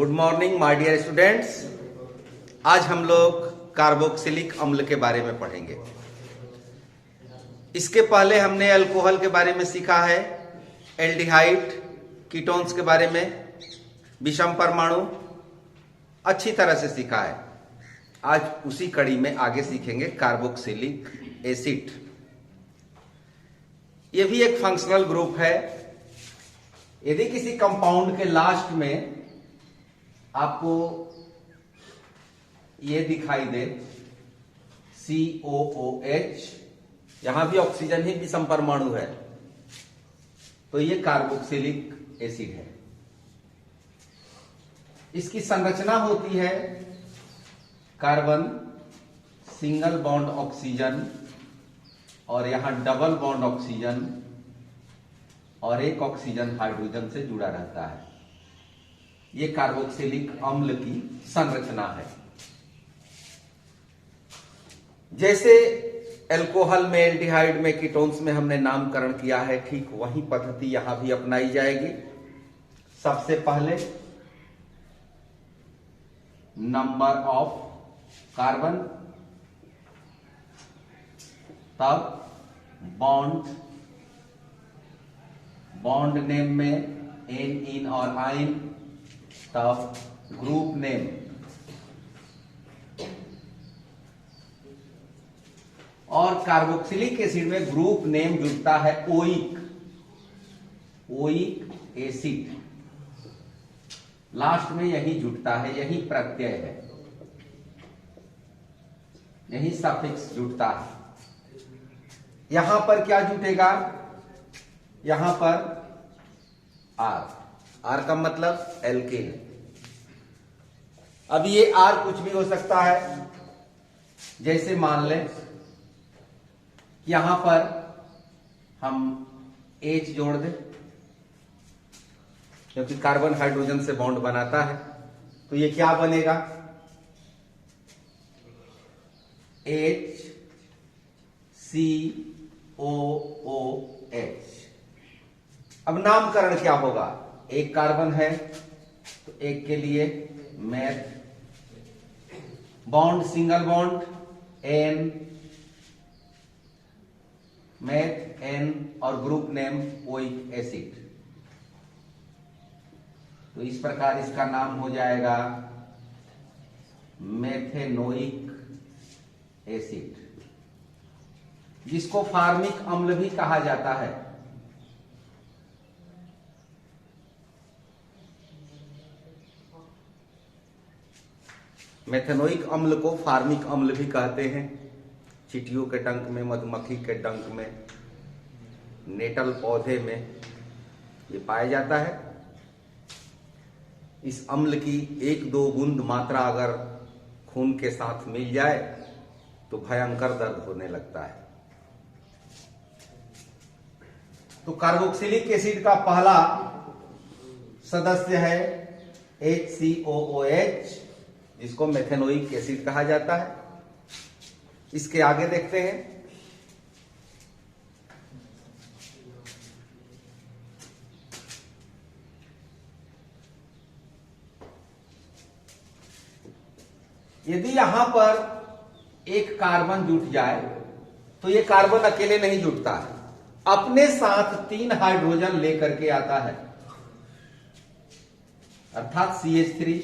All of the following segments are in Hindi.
Good morning my dear students. आज हम लोग कार्बोक्सिलिक अम्ल के बारे में पढ़ेंगे। इसके पहले हमने अल्कोहल के बारे में सीखा है, एल्डिहाइड, कीटोन्स के बारे में, विषम परमाणु अच्छी तरह से सीखा है। आज उसी कड़ी में आगे सीखेंगे कार्बोक्सिलिक एसिड। यह भी एक फंक्शनल ग्रुप है। यदि किसी कंपाउंड के लास्ट में आपको ये दिखाई दे COOH, यहां भी ऑक्सीजन ही विषम परमाणु है, तो ये कार्बोक्सिलिक एसिड है। इसकी संरचना होती है कार्बन सिंगल बॉन्ड ऑक्सीजन और यहां डबल बॉन्ड ऑक्सीजन और एक ऑक्सीजन हाइड्रोजन से जुड़ा रहता है। यह कार्बोक्सिलिक अम्ल की संरचना है। जैसे अल्कोहल में, एल्डिहाइड में, कीटोन्स में हमने नामकरण किया है, ठीक वही पद्धति यहां भी अपनाई जाएगी। सबसे पहले नंबर ऑफ कार्बन, तब बॉन्ड नेम में एन, इन और आइन, तब ग्रुप नेम, और कार्बोक्सिलिक एसिड में ग्रुप नेम जुड़ता है ओइक एसिड। लास्ट में यही जुड़ता है, यही प्रत्यय है, यही सफिक्स जुड़ता है। यहां पर क्या जुटेगा? यहां पर आर का मतलब एल्केन। अब ये आर कुछ भी हो सकता है। जैसे मान लें यहां पर हम H जोड़ दें, क्योंकि कार्बन हाइड्रोजन से बॉन्ड बनाता है, तो ये क्या बनेगा? HCOOH। अब नामकरण क्या होगा? एक कार्बन है तो एक के लिए math, bond single bond N, math N, और ग्रुप नेम ओइक एसिड। तो इस प्रकार इसका नाम हो जाएगा मेथेनोइक एसिड, जिसको फार्मिक अम्ल भी कहा जाता है। मेथेनोइक अम्ल को फार्मिक अम्ल भी कहते हैं। चींटियों के डंक में, मधुमक्खी के डंक में, नेटल पौधे में ये पाया जाता है। इस अम्ल की 1-2 बूंद मात्रा अगर खून के साथ मिल जाए तो भयंकर दर्द होने लगता है। तो कार्बोक्सिलिक एसिड का पहला सदस्य है HCOOH, जिसको मेथेनोइक एसिड कहा जाता है। इसके आगे देखते हैं। यदि यहां पर एक कार्बन जुट जाए तो यह कार्बन अकेले नहीं जुटता है, अपने साथ 3 हाइड्रोजन लेकर के आता है, अर्थात CH3।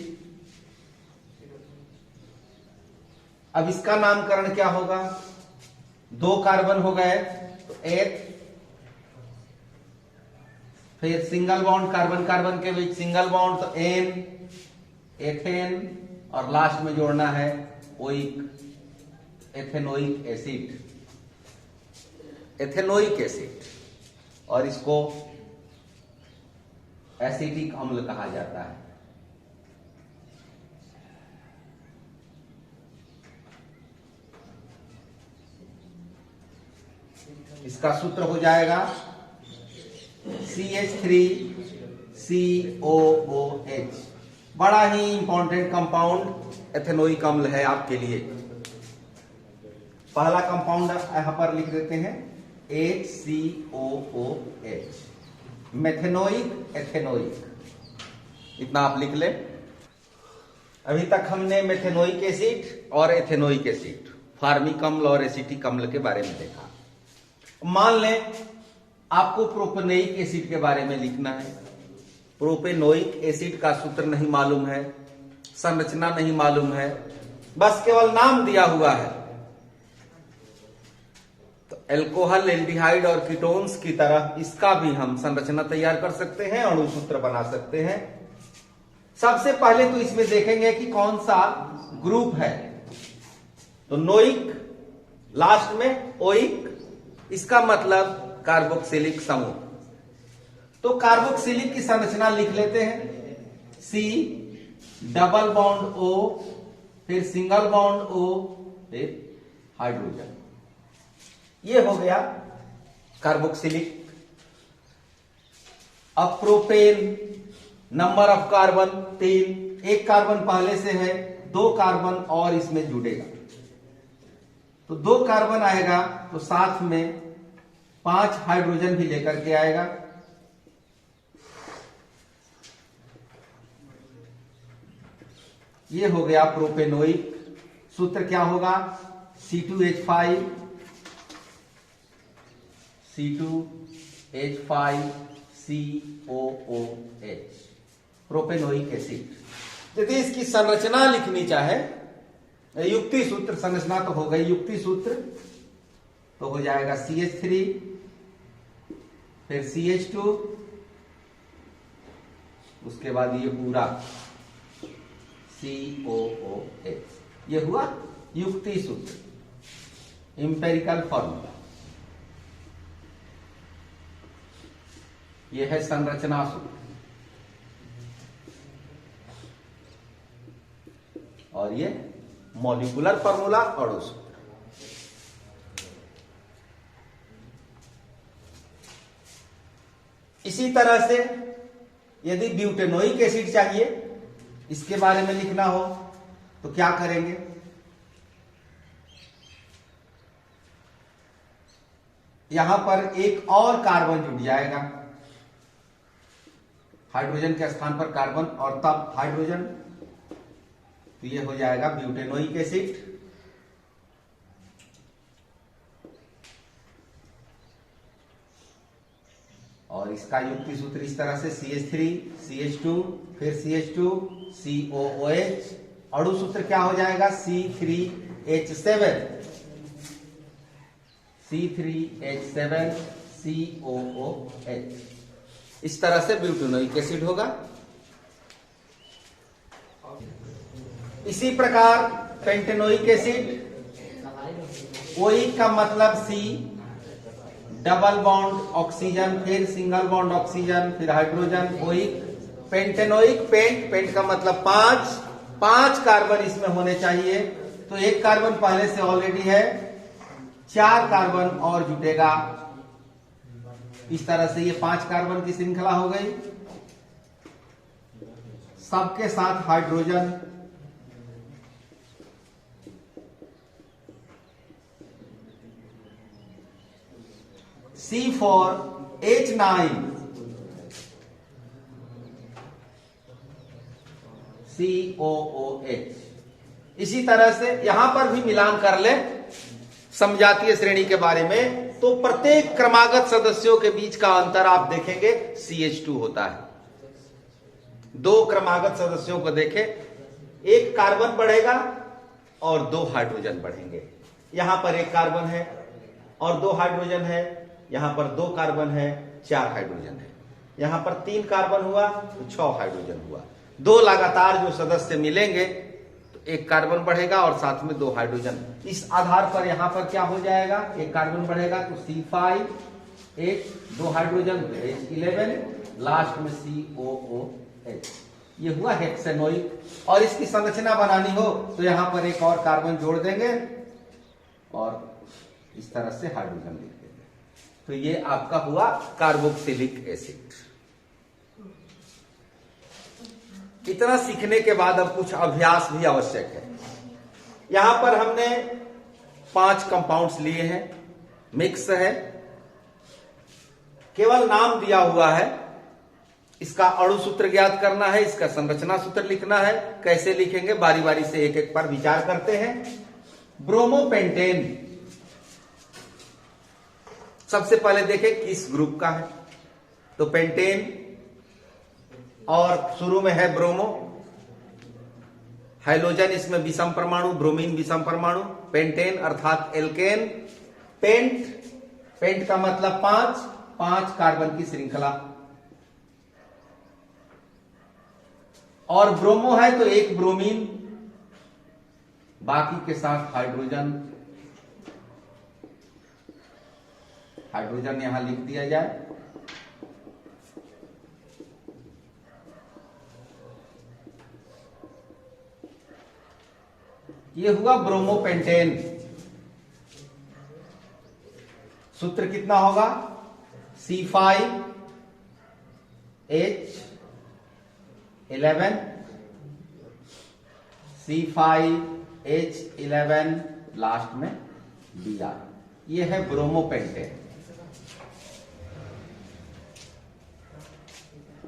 अब इसका नामकरण क्या होगा? 2 कार्बन हो गए तो एक, फिर सिंगल बॉन्ड, कार्बन कार्बन के बीच सिंगल बॉन्ड तो N, एथेन, और लास्ट में जोड़ना है oic, ethanoic acid, ethanoic acid, और इसको एसिटिक अम्ल कहा जाता है। इसका सूत्र हो जाएगा CH3COOH। बड़ा ही इंपॉर्टेंट कंपाउंड एथेनोइक अम्ल है आपके लिए। पहला कंपाउंड यहां पर लिख देते हैं HCOOH, मेथेनोइक, एथेनोइक, इतना आप लिख ले। अभी तक हमने मेथेनोइक एसिड और एथेनोइक एसिड, फार्मिक अम्ल और एसिटिक अम्ल के बारे में देखा। मान लें आपको प्रोपेनोइक एसिड के बारे में लिखना है। प्रोपेनोइक एसिड का सूत्र नहीं मालूम है, संरचना नहीं मालूम है, बस केवल नाम दिया हुआ है। तो एल्कोहल, एल्डिहाइड और कीटोन्स की तरह इसका भी हम संरचना तैयार कर सकते हैं, अणु सूत्र बना सकते हैं। सबसे पहले तो इसमें देखेंगे कि कौन सा ग्रुप है। तो नोइक, लास्ट में ओइक, इसका मतलब कार्बोक्सिलिक समूह। तो कार्बोक्सिलिक की संरचना लिख लेते हैं। सी, डबल बॉन्ड ओ, फिर सिंगल बॉन्ड ओ, फिर हाइड्रोजन। ये हो गया कार्बोक्सिलिक। अब प्रोपेन, नंबर ऑफ कार्बन 3, एक कार्बन पहले से है, 2 कार्बन और इसमें जुड़ेगा तो 2 कार्बन आएगा, तो साथ में 5 हाइड्रोजन भी लेकर के आएगा। ये हो गया प्रोपेनोइक। सूत्र क्या होगा? C2H5, C2H5COOH, propanoic acid. यदि इसकी संरचना लिखनी चाहे, युक्ति सूत्र, संरचना तो हो गई, युक्ति सूत्र तो हो जाएगा CH3, फिर CH2, उसके बाद ये पूरा COOH। ये हुआ युक्ति सूत्र, इंपेरिकल फॉर्मूला। ये है संरचना सूत्र, और ये मॉलिक्यूलर फॉर्मूला, अणु सूत्र। इसी तरह से यदि ब्यूटेनोइक एसिड चाहिए, इसके बारे में लिखना हो, तो क्या करेंगे? यहां पर एक और कार्बन जुड़ जाएगा, हाइड्रोजन के स्थान पर कार्बन और तब हाइड्रोजन, तो ये हो जाएगा ब्यूटेनोइक एसिड। और इसका युक्ति सूत्र इस तरह से CH3, CH2, फिर CH2, COOH। अणु सूत्र क्या हो जाएगा? C3H7, COOH। इस तरह से ब्यूटेनोइक एसिड होगा। इसी प्रकार पेंटेनोइक एसिड, ओइक का मतलब C, डबल बॉन्ड ऑक्सीजन, फिर सिंगल बॉन्ड ऑक्सीजन, फिर हाइड्रोजन, ओइक। पेंटेनोइक, पेंट का मतलब 5 कार्बन इसमें होने चाहिए, तो एक कार्बन पहले से ऑलरेडी है, 4 कार्बन और जुटेगा। इस तरह से ये 5 कार्बन की श्रृंखला हो गई, सबके साथ hydrogen. C for H9, COOH। इसी तरह से यहां पर भी मिलान कर ले समजातीय श्रेणी के बारे में, तो प्रत्येक क्रमागत सदस्यों के बीच का अंतर आप देखेंगे CH2 होता है। 2 क्रमागत सदस्यों को देखें, एक कार्बन बढ़ेगा और 2 हाइड्रोजन बढ़ेंगे। यहां पर 1 कार्बन है और 2 हाइड्रोजन है, यहां पर 2 कार्बन है, 4 हाइड्रोजन है। यहां पर 3 कार्बन हुआ तो 6 हाइड्रोजन हुआ। 2 लगातार जो सदस्य मिलेंगे तो 1 कार्बन बढ़ेगा और साथ में 2 हाइड्रोजन। इस आधार पर यहां पर क्या हो जाएगा? 1 कार्बन बढ़ेगा तो C5, 2 हाइड्रोजन तो H11, लास्ट में COOH। ये हुआ हेक्सेनोइक। और इसकी संरचना बनानी हो तो यहां पर 1 और कार्बन जोड़ देंगे और इस तरह से हाइड्रोजन लिख देंगे। तो ये आपका हुआ कार्बोक्सिलिक एसिड। इतना सीखने के बाद अब कुछ अभ्यास भी आवश्यक है। यहां पर हमने 5 कंपाउंड्स लिए हैं, मिक्स है, केवल नाम दिया हुआ है। इसका अणु सूत्र ज्ञात करना है, इसका संरचना सूत्र लिखना है। कैसे लिखेंगे बारी बारी से एक एक पर विचार करते हैं। ब्रोमोपेंटेन सबसे पहले देखें किस ग्रुप का है, तो पेंटेन और शुरू में है ब्रोमो, हाइड्रोजन इसमें विषम परमाणु, ब्रोमीन विषम परमाणु, पेंटेन अर्थात एल्केन, पेंट का मतलब पांच कार्बन की श्रृंखला, और ब्रोमो है तो एक ब्रोमीन, बाकी के साथ हाइड्रोजन यहां लिख दिया जाए। ये हुआ ब्रोमोपेंटेन। सूत्र कितना होगा, C5H11 C5H11 लास्ट में Br, ये है ब्रोमोपेंटेन।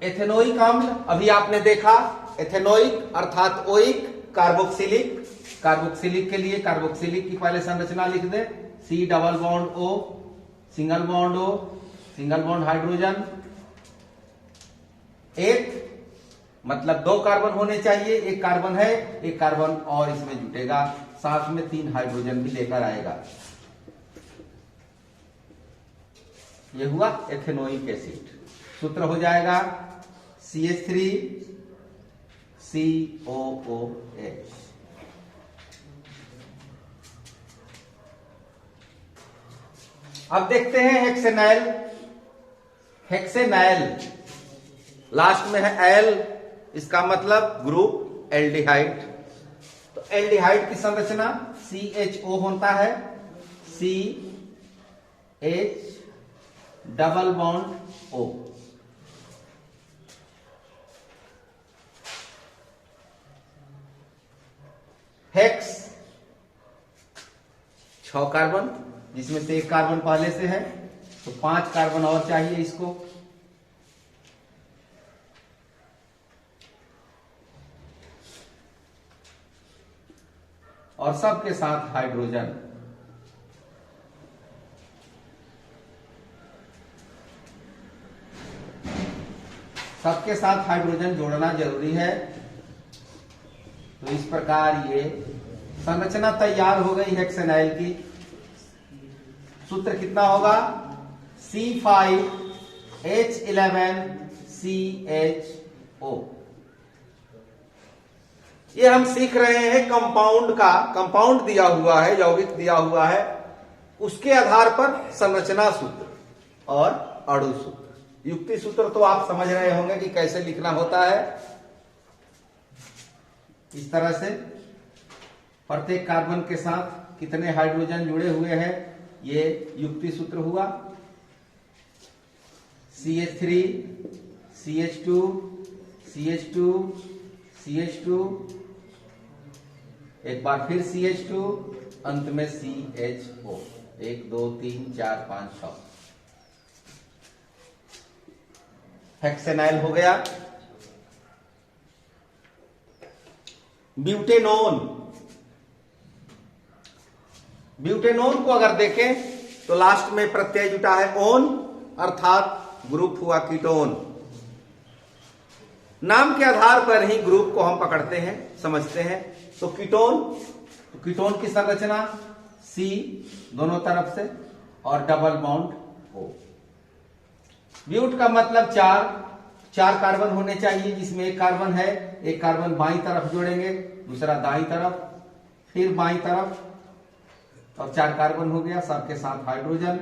एथेनोइक अम्ल अभी आपने देखा, एथेनोइक अर्थात ओइक, कार्बोक्सिलिक के लिए कार्बोक्सिलिक की पहले संरचना लिख दे, C double bond O, single bond O, single bond hydrogen, एक मतलब 2 कार्बन होने चाहिए, एक कार्बन है, एक कार्बन और इसमें जुटेगा, साथ में 3 हाइड्रोजन भी लेकर आएगा। यह हुआ एथेनोइक एसिड। सूत्र हो जाएगा CH3COOH। अब देखते हैं हेक्सेनाइल लास्ट में है एल, इसका मतलब ग्रुप एल्डिहाइड। तो एल्डिहाइड की संरचना CHO होता है, CH double bond O। Hex 6 carbon, जिसमें से 1 कार्बन पहले से है, तो 5 कार्बन और चाहिए इसको। और सबके साथ हाइड्रोजन, सबके साथ हाइड्रोजन जोड़ना जरूरी है। तो इस प्रकार ये संरचना तैयार हो गई हेक्सेनाइल की। सूत्र कितना होगा, C5H11CHO। ये हम सीख रहे हैं कंपाउंड का, कंपाउंड दिया हुआ है, यौगिक दिया हुआ है, उसके आधार पर संरचना सूत्र और अणु सूत्र। युक्ति सूत्र तो आप समझ रहे होंगे कि कैसे लिखना होता है। इस तरह से प्रत्येक कार्बन के साथ कितने हाइड्रोजन जुड़े हुए हैं, ये युक्ति सूत्र हुआ। CH3 CH2 CH2 CH2, एक बार फिर CH2, अंत में CHO। 1 2 3 4 5 6 हेक्सेनाइल हो गया। ब्यूटेनोन को अगर देखें तो लास्ट में प्रत्यय जुटा है ओन, अर्थात ग्रुप हुआ कीटोन। नाम के आधार पर ही ग्रुप को हम पकड़ते हैं, समझते हैं। तो कीटोन की संरचना C दोनों तरफ से और डबल बॉन्ड O। ब्यूट का मतलब 4 कार्बन होने चाहिए, जिसमें 1 कार्बन है, 1 कार्बन बाईं तरफ जोड़ेंगे, दूसरा दाईं तरफ, फिर बाईं तरफ, और 4 कार्बन हो गया, सबके साथ हाइड्रोजन।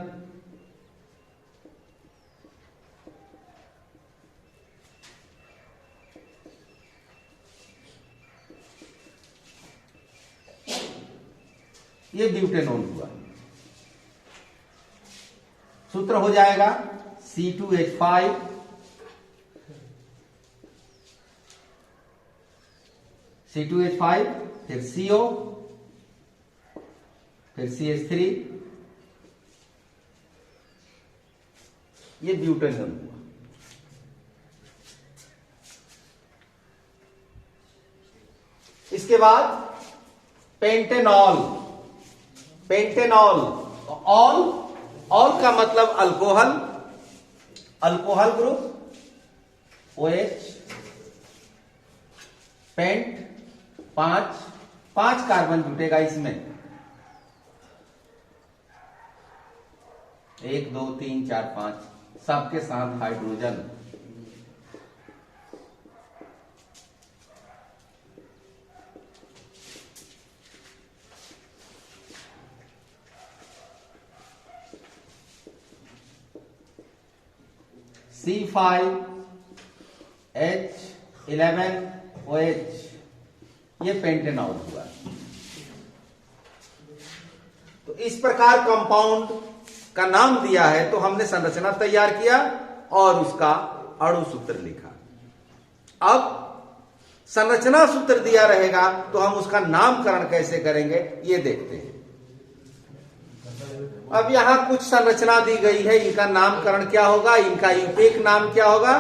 ये ब्यूटेनोन हुआ। सूत्र हो जाएगा C2H5 C2H5, फिर CO, फिर CH3, ये ब्यूटेनोन हुआ। इसके बाद पेंटेनॉल। पेंटेनॉल, ऑल, ऑल का मतलब alcohol, alcohol group OH। Pent, 5 carbon जुटेगा इसमें, 1 2 3 4 5 सबके साथ हाइड्रोजन। C5H11OH, ये पेंटेनॉल हुआ। तो इस प्रकार कंपाउंड का नाम दिया है, तो हमने संरचना तैयार किया और उसका अणु सूत्र लिखा। अब संरचना सूत्र दिया रहेगा तो हम उसका नामकरण कैसे करेंगे ये देखते हैं। अब यहां कुछ संरचना दी गई है, इनका नामकरण क्या होगा, इनका यूपेक नाम क्या होगा,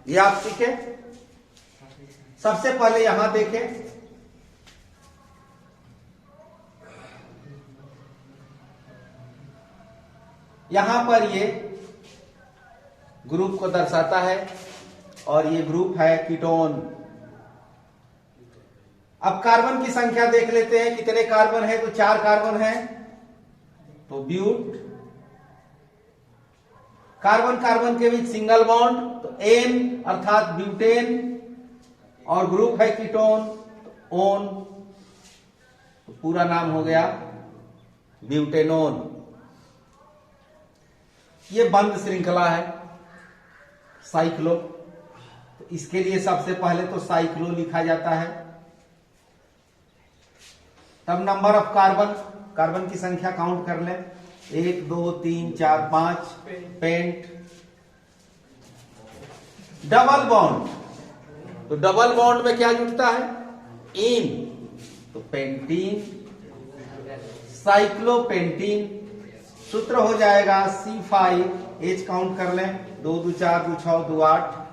ये आप सीखे। सबसे पहले यहां देखें, यहां पर ये ग्रुप को दर्शाता है और ये ग्रुप है कीटोन। अब कार्बन की संख्या देख लेते हैं, कितने कार्बन है, तो 4 कार्बन है। तो ब्यूट, कार्बन कार्बन के बीच सिंगल बॉन्ड, तो एन अर्थात ब्यूटेन, और ग्रुप है कीटोन, तो ओन, तो पूरा नाम हो गया ब्यूटेनोन। ये बंद श्रृंखला है साइक्लो, तो इसके लिए सबसे पहले तो साइक्लो लिखा जाता है। तब नंबर ऑफ कार्बन, कार्बन की संख्या काउंट कर लें, 1 2 3 4 5। पेंट, डबल बॉन्ड, तो डबल बॉन्ड में क्या जुटता है, इन, तो पेंटीन, साइक्लोपेंटीन। सूत्र हो जाएगा C5H, काउंट कर लें, 2 2 4 2 6 2 8।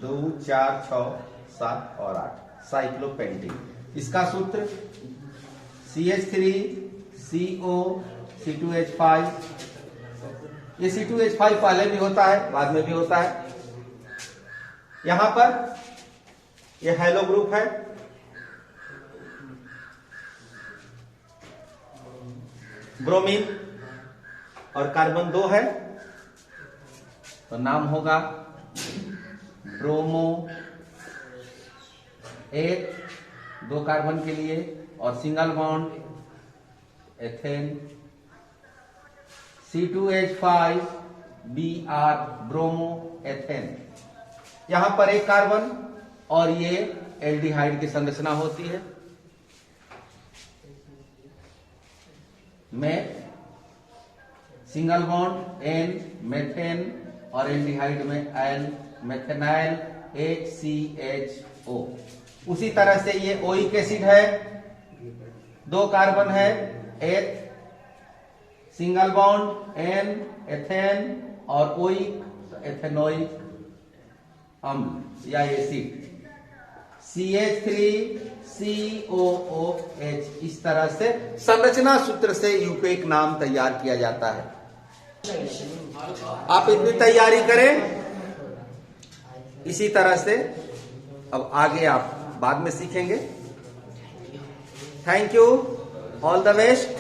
दो 4 6 7 और 8, साइक्लोपेंटीन। इसका सूत्र CH3 CO C2H5। ये C2H5 पहले भी होता है, बाद में भी होता है। यहां पर ये हेलो ग्रुप है, ब्रोमीन, और कार्बन 2 है, तो नाम होगा ब्रोमो। 1 2 कार्बन के लिए, और single bond ethane, C2H5 Br, bromo ethane. यहां पर 1 कार्बन और ये एल्डिहाइड की संरचना होती है। में सिंगल बॉन्ड एन, मेथेन, और एल्डिहाइड में एल, मेथेनाइल, HCHO। उसी तरह से ये ओइक एसिड है, 2 कार्बन है, एथ, सिंगल बॉन्ड एन, एथेन, और ओइक, एथेनोइक अम्ल या एसिड, CH3COOH। इस तरह से संरचना सूत्र से यूपेक नाम तैयार किया जाता है। आप इतनी तैयारी करें, इसी तरह से अब आगे आप बाद में सीखेंगे। Thank you, all the best.